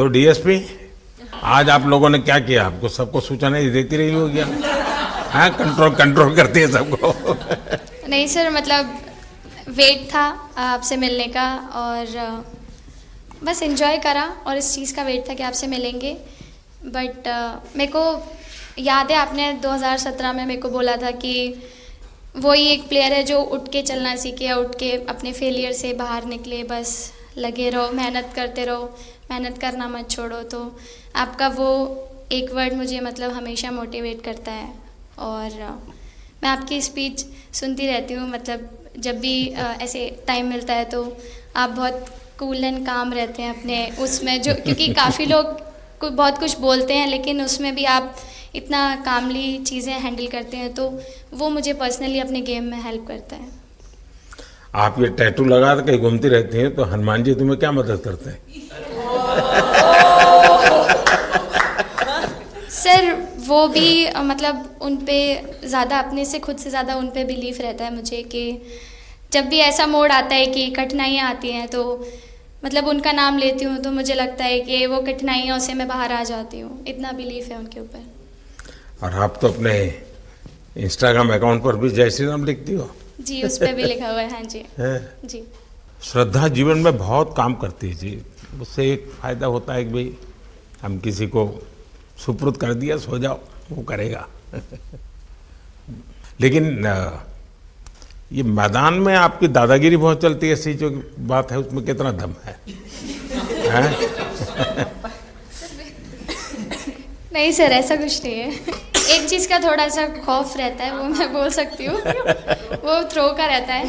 तो डीएसपी, आज आप लोगों ने क्या किया? आपको सबको सूचना देती रही होगी? हाँ, कंट्रोल कंट्रोल करती है सबको। नहीं सर, मतलब वेट था आपसे मिलने का और बस एंजॉय करा और इस चीज़ का वेट था कि आपसे मिलेंगे। बट मेरे को याद है आपने 2017 में मेरे को बोला था कि वही एक प्लेयर है जो उठ के चलना सीखे या उठ के अपने फेलियर से बाहर निकले, बस लगे रहो, मेहनत करते रहो, मेहनत करना मत छोड़ो। तो आपका वो एक वर्ड मुझे मतलब हमेशा मोटिवेट करता है और मैं आपकी स्पीच सुनती रहती हूँ। मतलब जब भी ऐसे टाइम मिलता है तो आप बहुत कूल एंड काम रहते हैं अपने उसमें, जो क्योंकि काफ़ी लोग बहुत कुछ बोलते हैं लेकिन उसमें भी आप इतना कामली चीज़ें हैंडल करते हैं, तो वो मुझे पर्सनली अपने गेम में हेल्प करता है। आप ये टैटू लगा के कहीं घूमती रहती हैं, तो हनुमान जी तुम्हें क्या मदद करते हैं? सर वो भी मतलब उन पे ज़्यादा अपने से खुद से ज़्यादा उन पे बिलीफ रहता है मुझे कि जब भी ऐसा मोड़ आता है कि कठिनाइयाँ आती हैं तो मतलब उनका नाम लेती हूँ तो मुझे लगता है कि वो कठिनाइयों से मैं बाहर आ जाती हूँ। इतना बिलीफ है उनके ऊपर। और आप तो अपने इंस्टाग्राम अकाउंट पर भी जय श्री राम लिखती हो? जी, उस पर भी लिखा हुआ है। हाँ जी। है? जी श्रद्धा जीवन में बहुत काम करती है जी। उससे एक फायदा होता है कि भाई हम किसी को सुपुर्द कर दिया, सो जाओ, वो करेगा। लेकिन ये मैदान में आपकी दादागिरी बहुत चलती है, ऐसी जो बात है उसमें कितना दम है? नहीं सर, ऐसा कुछ नहीं है। एक चीज़ का थोड़ा सा खौफ रहता है, वो मैं बोल सकती हूँ, वो थ्रो का रहता है।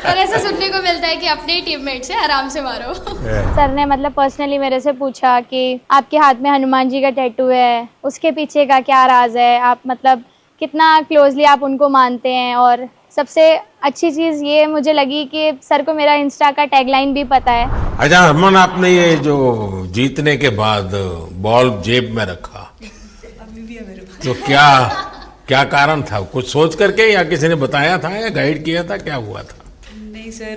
और ऐसा सुनने को मिलता है कि अपने ही टीममेट से आराम से मारो। सर ने मतलब पर्सनली मेरे से पूछा कि आपके हाथ में हनुमान जी का टैटू है, उसके पीछे का क्या राज है, आप मतलब कितना क्लोजली आप उनको मानते हैं। और सबसे अच्छी चीज़ ये मुझे लगी कि सर को मेरा इंस्टा का टैगलाइन भी पता है। अच्छा हरमन, आपने ये जो जीतने के बाद बॉल जेब में रखा, अभी भी है मेरे पास। तो क्या क्या कारण था? कुछ सोच करके या किसी ने बताया था या गाइड किया था, क्या हुआ था? नहीं सर,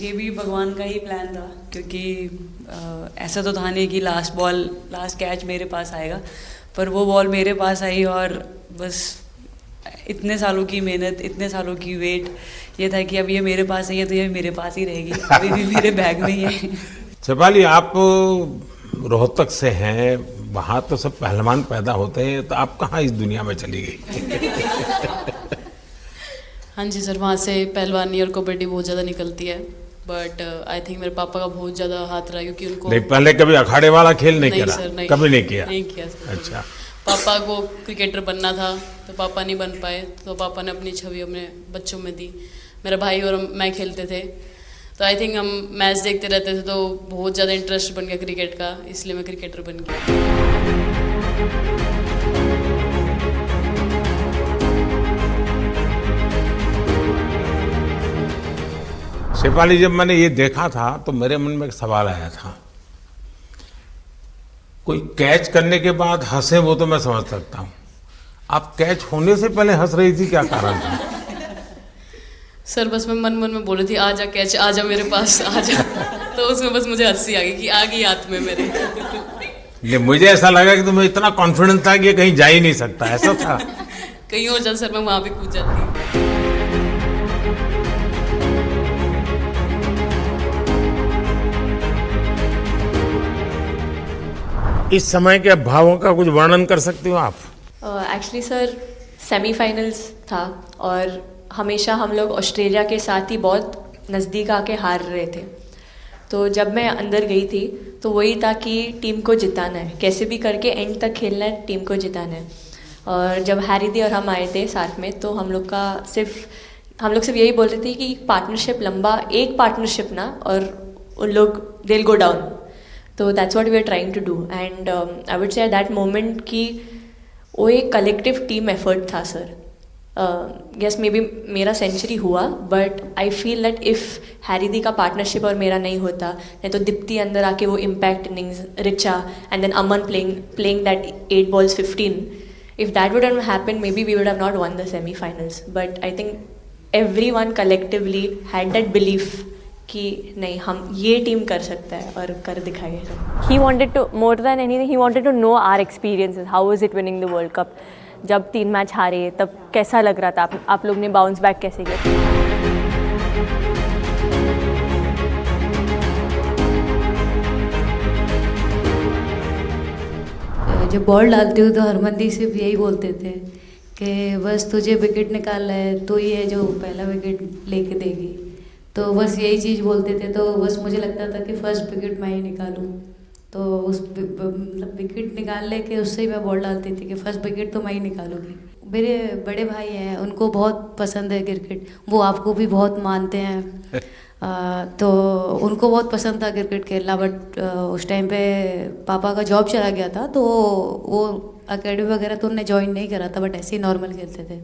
ये भी भगवान का ही प्लान था क्योंकि ऐसा तो था नहीं कि लास्ट कैच मेरे पास आएगा, पर वो बॉल मेरे पास आई और बस इतने सालों की मेहनत, इतने सालों की वेट, ये था कि अब ये मेरे पास है तो ये मेरे पास ही रहेगी, अभी भी मेरे बैग में ही है। शेफाली, आप रोहतक से हैं, वहाँ तो सब पहलवान पैदा होते हैं, तो आप कहाँ इस दुनिया में चली गई? हाँ जी सर, वहाँ से पहलवानी और कबड्डी बहुत ज़्यादा निकलती है, बट आई थिंक मेरे पापा का बहुत ज़्यादा हाथ रहा क्योंकि उनको नहीं, पहले कभी अखाड़े वाला खेल नहीं खेला? सर, नहीं, कभी नहीं किया? नहीं किया सर। अच्छा। पापा को क्रिकेटर बनना था तो पापा नहीं बन पाए, तो पापा ने अपनी छवि अपने बच्चों में दी। मेरा भाई और मैं खेलते थे, तो आई थिंक हम मैच देखते रहते थे, तो बहुत ज़्यादा इंटरेस्ट बन गया क्रिकेट का, इसलिए मैं क्रिकेटर बन गया। शेफाली, जब मैंने ये देखा था तो मेरे मन में एक सवाल आया था। कोई कैच करने के बाद हंसे वो तो मैं समझ सकता हूँ, आप कैच होने से पहले हंस रही थी, क्या कारण था? सर बस मैं मन में बोल रही थी, आजा कैच, आजा मेरे पास, आजा। तो उसमें बस मुझे हंसी आ गई कि आ गई हाथ में मेरे। ये मुझे ऐसा लगा कि तुम्हें इतना कॉन्फिडेंस था कि ये कहीं जा ही नहीं सकता, ऐसा था? कहीं और जाता सर, मैं वहाँ पे कूद जाती। इस समय के भावों का कुछ वर्णन कर सकती हो आप? एक्चुअली सर, सेमीफाइनल्स था और हमेशा हम लोग ऑस्ट्रेलिया के साथ ही बहुत नज़दीक आके हार रहे थे। तो जब मैं अंदर गई थी तो वही था कि टीम को जिताना है, कैसे भी करके एंड तक खेलना है, टीम को जिताना है। और जब हैरी दी और हम आए थे साथ में, तो हम लोग सिर्फ यही बोल रहे थे कि पार्टनरशिप लंबा, एक पार्टनरशिप ना, और उन लोग दे विल गो डाउन। तो that's what we are trying to do and I would say at that moment कि वो एक कलेक्टिव टीम एफर्ट था सर। यस, मे बी मेरा सेंचुरी हुआ, but I feel that if Harry दी का partnership और मेरा नहीं होता, नहीं तो दीप्ति अंदर आके वो impact innings, Richa and then Aman playing that 8 balls 15, if that wouldn't happen, maybe we would have not won the semi-finals. But I think everyone collectively had that belief कि नहीं, हम ये टीम कर सकता है और कर दिखाएगा। He wanted to, more than anything, he wanted to know our experiences. How was it winning the World Cup? जब 3 मैच हारे तब कैसा लग रहा था? आप लोग ने बाउंस बैक कैसे किया? जब बॉल डालती हूँ तो हरमनदीप सिर्फ यही बोलते थे कि बस तुझे विकेट निकालना है, तो ये है जो पहला विकेट लेके देगी। तो बस यही चीज़ बोलते थे, तो बस मुझे लगता था कि फर्स्ट विकेट मैं ही निकालूं। तो उस मतलब विकेट निकाल लेके उससे ही मैं बॉल डालती थी कि फर्स्ट विकेट तो मैं ही निकालूंगी। मेरे बड़े भाई हैं, उनको बहुत पसंद है क्रिकेट, वो आपको भी बहुत मानते हैं। तो उनको बहुत पसंद था क्रिकेट खेलना, बट उस टाइम पे पापा का जॉब चला गया था, तो वो एकेडमी वगैरह तो उन्होंने ज्वाइन नहीं करा था, बट ऐसे ही नॉर्मल खेलते थे।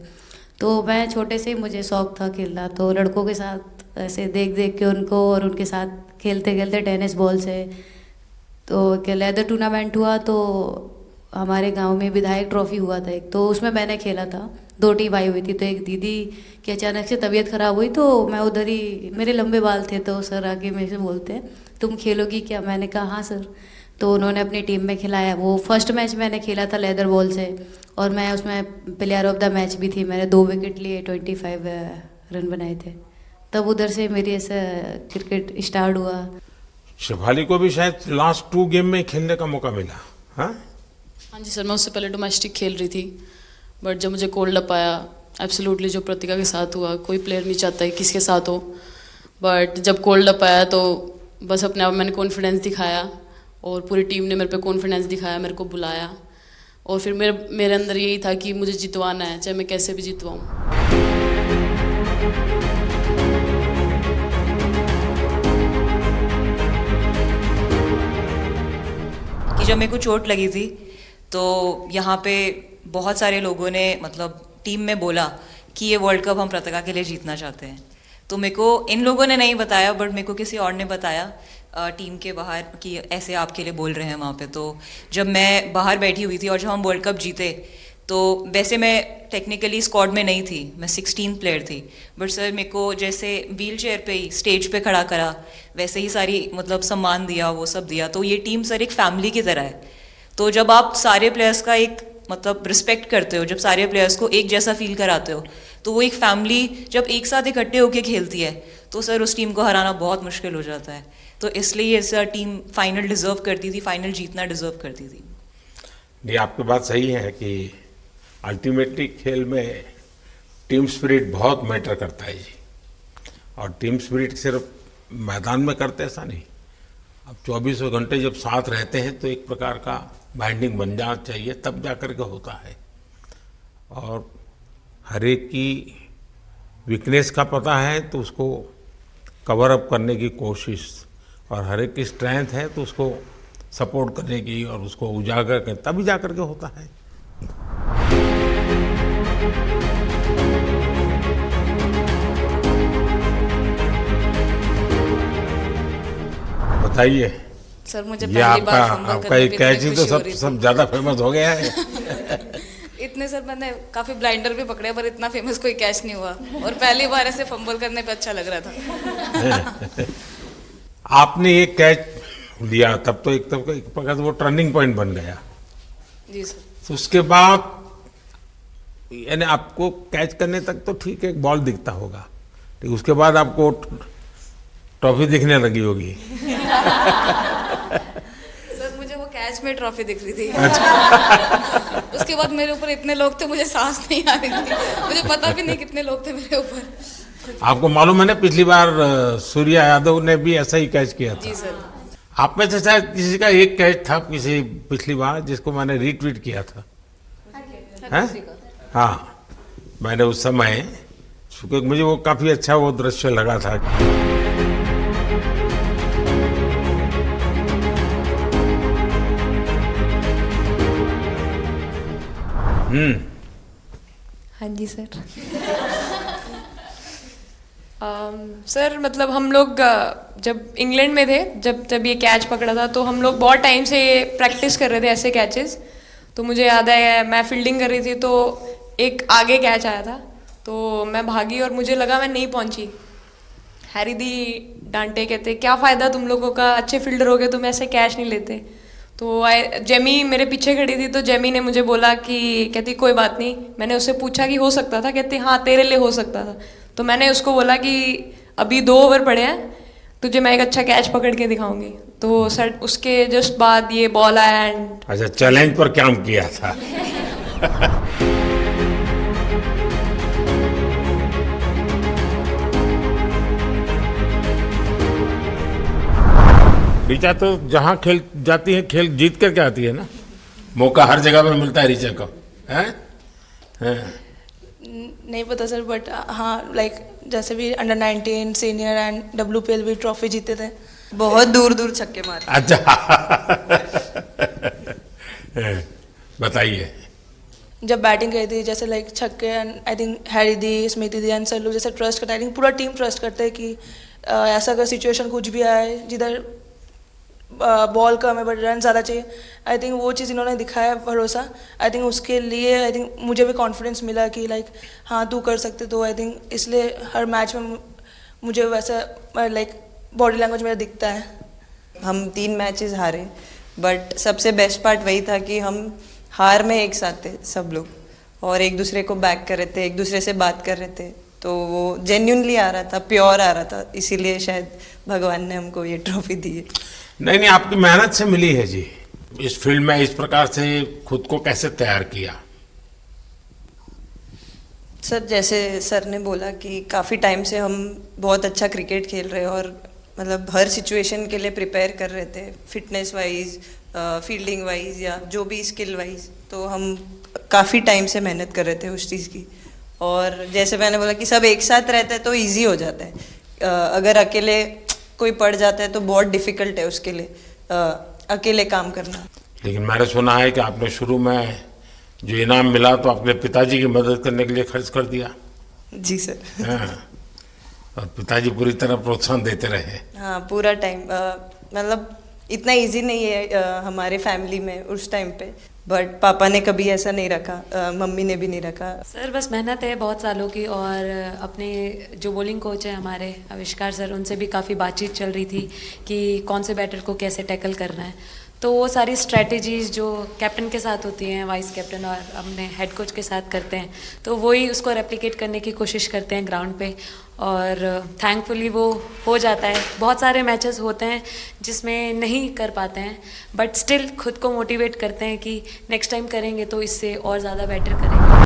तो मैं छोटे से ही मुझे शौक था खेलना, तो लड़कों के साथ ऐसे देख देख के उनको और उनके साथ खेलते खेलते टेनिस बॉल से, तो क्या लेदर टूर्नामेंट हुआ तो हमारे गांव में विधायक ट्रॉफी हुआ था एक, तो उसमें मैंने खेला था। 2 टीम आई हुई थी, तो एक दीदी की अचानक से तबीयत ख़राब हुई, तो मैं उधर ही, मेरे लंबे बाल थे, तो सर आके मेरे से बोलते हैं तुम खेलोगी क्या? मैंने कहा हाँ सर। तो उन्होंने अपनी टीम में खिलाया। वो फर्स्ट मैच मैंने खेला था लेदर बॉल से, और मैं उसमें प्लेयर ऑफ द मैच भी थी। मैंने 2 विकेट लिए, 25 रन बनाए थे। तब उधर से मेरी ऐसा क्रिकेट स्टार्ट हुआ। शेफाली को भी शायद लास्ट 2 गेम में खेलने का मौका मिला। हाँ हाँ जी सर, मैं उससे पहले डोमेस्टिक खेल रही थी, बट जब मुझे कोल्ड अप आया, एब्सोल्युटली जो प्रतिका के साथ हुआ, कोई प्लेयर नहीं चाहता है किसके साथ हो, बट जब कोल्ड अप आया तो बस अपने आप मैंने कॉन्फिडेंस दिखाया, और पूरी टीम ने मेरे पे कॉन्फिडेंस दिखाया, मेरे को बुलाया, और फिर मेरे अंदर यही था कि मुझे जितवाना है, चाहे मैं कैसे भी जितवाऊँ। कि जब मेरे को चोट लगी थी तो यहाँ पे बहुत सारे लोगों ने मतलब टीम में बोला कि ये वर्ल्ड कप हम प्रतिका के लिए जीतना चाहते हैं। तो मेरे को इन लोगों ने नहीं बताया, बट मेरे को किसी और ने बताया टीम के बाहर कि ऐसे आपके लिए बोल रहे हैं वहाँ पे। तो जब मैं बाहर बैठी हुई थी और जब हम वर्ल्ड कप जीते, तो वैसे मैं टेक्निकली स्क्वाड में नहीं थी, मैं 16 प्लेयर थी, बट सर मेरे को जैसे व्हील चेयर पे ही स्टेज पे खड़ा करा, वैसे ही सारी मतलब सम्मान दिया, वो सब दिया। तो ये टीम सर एक फैमिली की तरह है। तो जब आप सारे प्लेयर्स का एक मतलब रिस्पेक्ट करते हो, जब सारे प्लेयर्स को एक जैसा फील कराते हो, तो वो एक फैमिली जब एक साथ इकट्ठे होकर खेलती है, तो सर उस टीम को हराना बहुत मुश्किल हो जाता है। तो इसलिए ये सर टीम फाइनल डिजर्व करती थी, फाइनल जीतना डिजर्व करती थी। ये आपकी बात सही है कि अल्टीमेटली खेल में टीम स्पिरिट बहुत मैटर करता है जी। और टीम स्पिरिट सिर्फ मैदान में करते ऐसा नहीं, अब 24 घंटे जब साथ रहते हैं तो एक प्रकार का बाइंडिंग बन जाना चाहिए, तब जा कर के होता है। और हर एक की वीकनेस का पता है तो उसको कवर अप करने की कोशिश, और हर एक की स्ट्रेंथ है तो उसको सपोर्ट करने की और उसको उजागर कर, तभी जा कर के होता है। बताइए सर, मुझे ये पहली बार फंबल आपका करने ये पे कैच इतनी ही तो खुशी हो रही सब ज़्यादा फेमस हो गया है। इतने सर मैंने काफी ब्लाइंडर भी पकड़े, पर इतना फेमस कोई कैच नहीं हुआ, और पहली बार ऐसे फंबल करने पे अच्छा लग रहा था। आपने एक कैच लिया तब तो एक प्रकार से वो टर्निंग पॉइंट बन गया जी सर। तो उसके बाद यानी आपको कैच करने तक तो ठीक है, बॉल दिखता होगा, लेकिन उसके बाद आपको ट्रॉफी दिखने लगी होगी। सर मुझे वो कैच में ट्रॉफी दिख रही थी। अच्छा। उसके बाद मेरे ऊपर इतने लोग थे, मुझे सांस नहीं आ रही थी, मुझे पता भी नहीं कितने लोग थे मेरे ऊपर। आपको मालूम है ना, पिछली बार सूर्या यादव ने भी ऐसा ही कैच किया था। जी सर। आप में से शायद किसी का एक कैच था किसी पिछली बार जिसको मैंने रीट्वीट किया था, हैं? हाँ, मैंने उस समय, क्योंकि मुझे वो काफी अच्छा वो दृश्य लगा था। हाँ जी सर। सर मतलब हम लोग जब इंग्लैंड में थे, जब ये कैच पकड़ा था, तो हम लोग बहुत टाइम से ये प्रैक्टिस कर रहे थे ऐसे कैचेस। तो मुझे याद है मैं फील्डिंग कर रही थी, तो एक आगे कैच आया था, तो मैं भागी और मुझे लगा मैं नहीं पहुंची, हैरी दी डांटे, कहते क्या फ़ायदा तुम लोगों का, अच्छे फील्डर हो गए तुम ऐसे कैच नहीं लेते। तो जेमी मेरे पीछे खड़ी थी, तो जेमी ने मुझे बोला कि कहती कोई बात नहीं, मैंने उससे पूछा कि हो सकता था, कहती हाँ तेरे लिए हो सकता था। तो मैंने उसको बोला कि अभी 2 ओवर पड़े हैं, तुझे मैं एक अच्छा कैच पकड़ के दिखाऊंगी। तो सर उसके जस्ट बाद ये बॉल आया एंड अच्छा, चैलेंज पर काम किया था। ऋचा तो जहाँ खेल जाती है खेल जीत करके आती है ना, मौका हर जगह में मिलता है ऋचा को, हैं? हैं। नहीं पता सर, बट हाँ लाइक जैसे भी अंडर 19 सीनियर एंड WPL भी ट्रॉफी जीते थे। बहुत दूर दूर छक्के मारे। अच्छा। बताइए। जब बैटिंग करी थी जैसे लाइक छक्के, and I think Harry the, Smiti the and sir लोग जैसे ट्रस्ट करते हैं, आई थिंक पूरा टीम ट्रस्ट करते हैं कि ऐसा अगर सिचुएशन कुछ भी आए जिधर बॉल कम है बट रन ज़्यादा चाहिए, आई थिंक वो चीज़ इन्होंने दिखाया भरोसा। आई थिंक उसके लिए आई थिंक मुझे भी कॉन्फिडेंस मिला कि लाइक हाँ तू कर सकते। तो आई थिंक इसलिए हर मैच में मुझे वैसा लाइक बॉडी लैंग्वेज मेरा दिखता है। हम 3 मैचेस हारे, बट सबसे बेस्ट पार्ट वही था कि हम हार में एक साथ थे सब लोग, और एक दूसरे को बैक कर रहे थे, एक दूसरे से बात कर रहे थे। तो वो जेन्युइनली आ रहा था, प्योर आ रहा था, इसीलिए शायद भगवान ने हमको ये ट्रॉफी दी है। नहीं, आपकी मेहनत से मिली है जी। इस फील्ड में इस प्रकार से खुद को कैसे तैयार किया? सर जैसे सर ने बोला कि काफ़ी टाइम से हम बहुत अच्छा क्रिकेट खेल रहे हैं, और मतलब हर सिचुएशन के लिए प्रिपेयर कर रहे थे, फिटनेस वाइज, फील्डिंग वाइज या जो भी स्किल वाइज। तो हम काफ़ी टाइम से मेहनत कर रहे थे उस चीज़ की। और जैसे मैंने बोला कि सब एक साथ रहते हैं तो इजी हो जाता है। अगर अकेले कोई पड़ जाता है तो बहुत डिफिकल्ट है उसके लिए अकेले काम करना। लेकिन मैंने सुना है कि आपने शुरू में जो इनाम मिला तो अपने पिताजी की मदद करने के लिए खर्च कर दिया। जी सर। हाँ, और पिताजी पूरी तरह प्रोत्साहन देते रहे। हाँ, पूरा टाइम मतलब इतना इजी नहीं है हमारे फैमिली में उस टाइम पे, बट पापा ने कभी ऐसा नहीं रखा, मम्मी ने भी नहीं रखा। सर बस मेहनत है बहुत सालों की, और अपने जो बॉलिंग कोच है हमारे आविष्कार सर, उनसे भी काफ़ी बातचीत चल रही थी कि कौन से बैटर को कैसे टैकल करना है। तो वो सारी स्ट्रेटजीज जो कैप्टन के साथ होती हैं, वाइस कैप्टन और अपने हेड कोच के साथ करते हैं, तो वही उसको रेप्लिकेट करने की कोशिश करते हैं ग्राउंड पे, और थैंकफुली वो हो जाता है। बहुत सारे मैचेस होते हैं जिसमें नहीं कर पाते हैं, बट स्टिल खुद को मोटिवेट करते हैं कि नेक्स्ट टाइम करेंगे तो इससे और ज़्यादा बेटर करेंगे।